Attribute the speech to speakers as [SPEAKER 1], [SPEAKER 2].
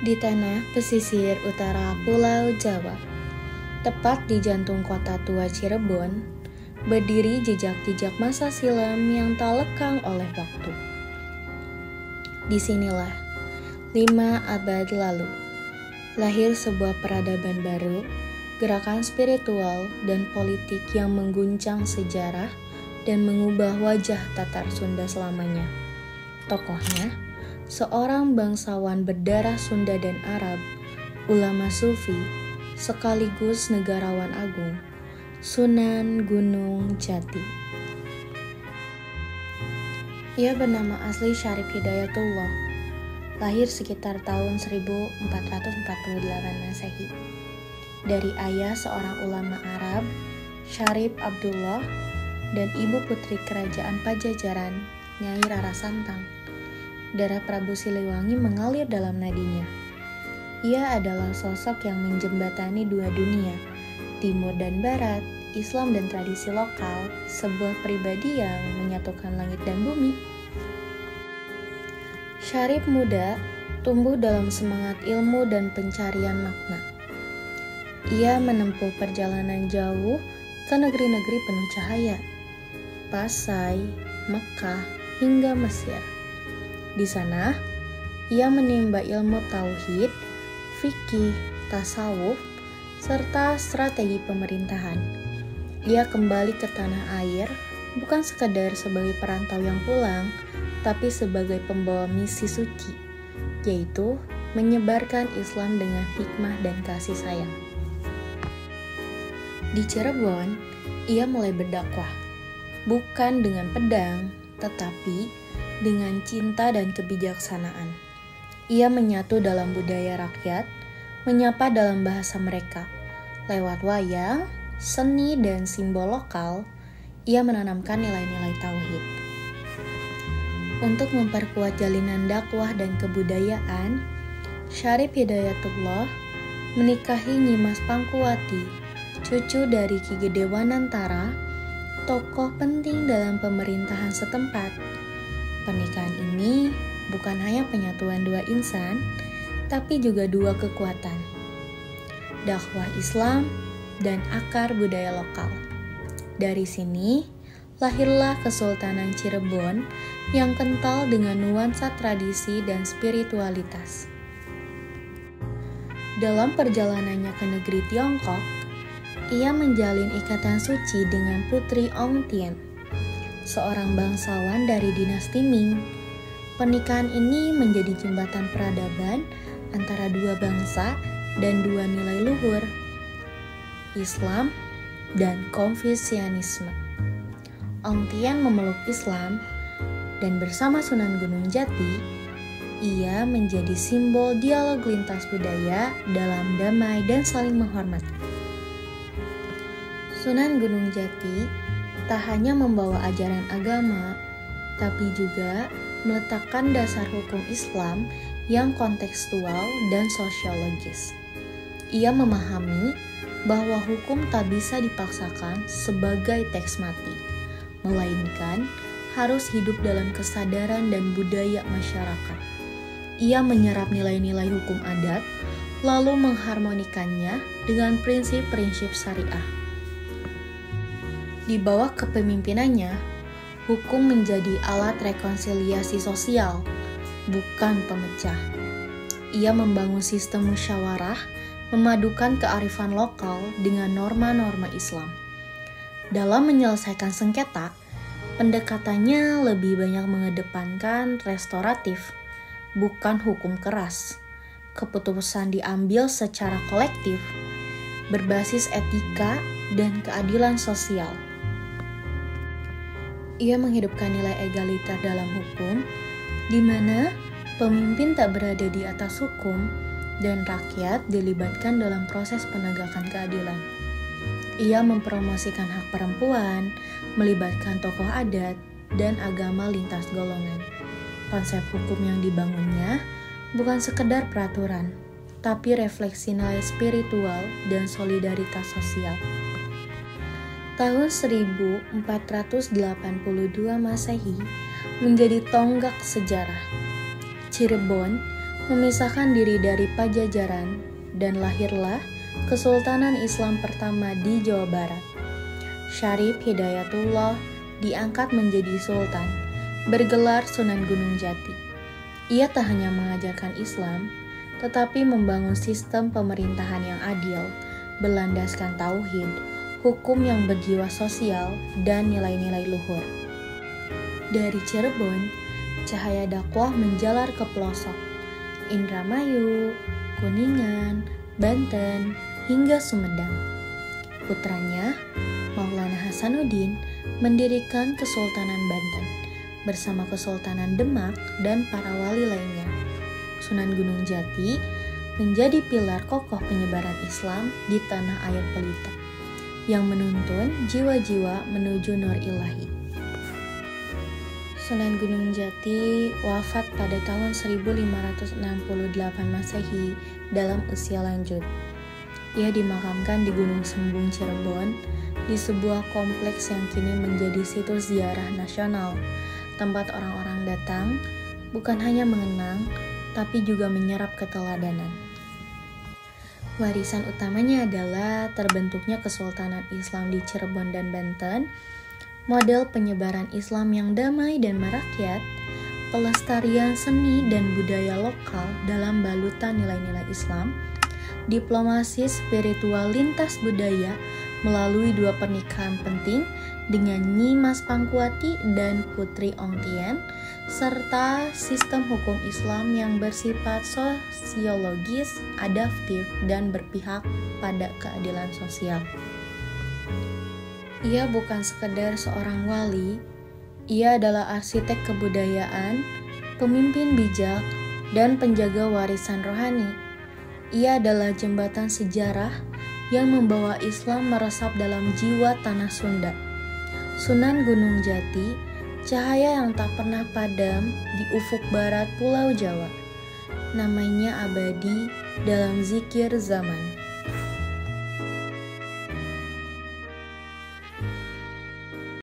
[SPEAKER 1] Di tanah pesisir utara Pulau Jawa, tepat di jantung kota tua Cirebon, berdiri jejak-jejak masa silam yang tak lekang oleh waktu. Disinilah, 5 abad lalu, lahir sebuah peradaban baru, gerakan spiritual dan politik yang mengguncang sejarah dan mengubah wajah Tatar Sunda selamanya. Tokohnya, seorang bangsawan berdarah Sunda dan Arab, ulama sufi, sekaligus negarawan agung, Sunan Gunung Jati. Ia bernama asli Syarif Hidayatullah, lahir sekitar tahun 1448 Masehi. Dari ayah seorang ulama Arab, Syarif Abdullah, dan ibu putri kerajaan Pajajaran, Nyai Rara Santang. Darah Prabu Siliwangi mengalir dalam nadinya. Ia adalah sosok yang menjembatani dua dunia, timur dan barat, Islam dan tradisi lokal, sebuah pribadi yang menyatukan langit dan bumi. Syarif muda tumbuh dalam semangat ilmu dan pencarian makna. Ia menempuh perjalanan jauh ke negeri-negeri penuh cahaya, Pasai, Mekah, hingga Mesir. Di sana, ia menimba ilmu tauhid, fikih, tasawuf, serta strategi pemerintahan. Ia kembali ke tanah air bukan sekadar sebagai perantau yang pulang, tapi sebagai pembawa misi suci, yaitu menyebarkan Islam dengan hikmah dan kasih sayang. Di Cirebon, ia mulai berdakwah, bukan dengan pedang, tetapi dengan cinta dan kebijaksanaan. Ia menyatu dalam budaya rakyat, menyapa dalam bahasa mereka. Lewat wayang, seni, dan simbol lokal, ia menanamkan nilai-nilai tauhid. Untuk memperkuat jalinan dakwah dan kebudayaan, Syarif Hidayatullah menikahi Nyimas Pangkuwati, cucu dari Ki Gede Wanantara, tokoh penting dalam pemerintahan setempat. Pernikahan ini bukan hanya penyatuan dua insan, tapi juga dua kekuatan, dakwah Islam dan akar budaya lokal. Dari sini, lahirlah Kesultanan Cirebon yang kental dengan nuansa tradisi dan spiritualitas. Dalam perjalanannya ke negeri Tiongkok, ia menjalin ikatan suci dengan Putri Ong Tien, seorang bangsawan dari dinasti Ming. Pernikahan ini menjadi jembatan peradaban antara dua bangsa dan dua nilai luhur, Islam dan Konfusianisme. Ong Tien memeluk Islam dan bersama Sunan Gunung Jati, ia menjadi simbol dialog lintas budaya dalam damai dan saling menghormati. Sunan Gunung Jati tak hanya membawa ajaran agama, tapi juga meletakkan dasar hukum Islam yang kontekstual dan sosiologis. Ia memahami bahwa hukum tak bisa dipaksakan sebagai teks mati, melainkan harus hidup dalam kesadaran dan budaya masyarakat. Ia menyerap nilai-nilai hukum adat, lalu mengharmonikannya dengan prinsip-prinsip syariah. Di bawah kepemimpinannya, hukum menjadi alat rekonsiliasi sosial, bukan pemecah. Ia membangun sistem musyawarah, memadukan kearifan lokal dengan norma-norma Islam. Dalam menyelesaikan sengketa, pendekatannya lebih banyak mengedepankan restoratif, bukan hukum keras. Keputusan diambil secara kolektif, berbasis etika dan keadilan sosial. Ia menghidupkan nilai egaliter dalam hukum, di mana pemimpin tak berada di atas hukum dan rakyat dilibatkan dalam proses penegakan keadilan. Ia mempromosikan hak perempuan, melibatkan tokoh adat, dan agama lintas golongan. Konsep hukum yang dibangunnya bukan sekedar peraturan, tapi refleksi nilai spiritual dan solidaritas sosial. Tahun 1482 Masehi menjadi tonggak sejarah. Cirebon memisahkan diri dari Pajajaran, dan lahirlah Kesultanan Islam pertama di Jawa Barat. Syarif Hidayatullah diangkat menjadi sultan, bergelar Sunan Gunung Jati. Ia tak hanya mengajarkan Islam, tetapi membangun sistem pemerintahan yang adil, berlandaskan tauhid, hukum yang berjiwa sosial, dan nilai-nilai luhur. Dari Cirebon, cahaya dakwah menjalar ke pelosok, Indramayu, Kuningan, Banten, hingga Sumedang. Putranya, Maulana Hasanuddin, mendirikan Kesultanan Banten bersama Kesultanan Demak dan para wali lainnya. Sunan Gunung Jati menjadi pilar kokoh penyebaran Islam di tanah air pelita yang menuntun jiwa-jiwa menuju Nur Ilahi. Sunan Gunung Jati wafat pada tahun 1568 Masehi dalam usia lanjut. Ia dimakamkan di Gunung Sembung, Cirebon, di sebuah kompleks yang kini menjadi situs ziarah nasional, tempat orang-orang datang bukan hanya mengenang, tapi juga menyerap keteladanan. Warisan utamanya adalah terbentuknya Kesultanan Islam di Cirebon dan Banten, model penyebaran Islam yang damai dan merakyat, pelestarian seni dan budaya lokal dalam balutan nilai-nilai Islam, diplomasi spiritual lintas budaya melalui 2 pernikahan penting dengan Nyi Mas Pangkuati dan Putri Ongtien, serta sistem hukum Islam yang bersifat sosiologis, adaptif, dan berpihak pada keadilan sosial. Ia bukan sekedar seorang wali, ia adalah arsitek kebudayaan, pemimpin bijak, dan penjaga warisan rohani. Ia adalah jembatan sejarah yang membawa Islam meresap dalam jiwa tanah Sunda. Sunan Gunung Jati, cahaya yang tak pernah padam di ufuk barat Pulau Jawa. Namanya abadi dalam zikir zaman.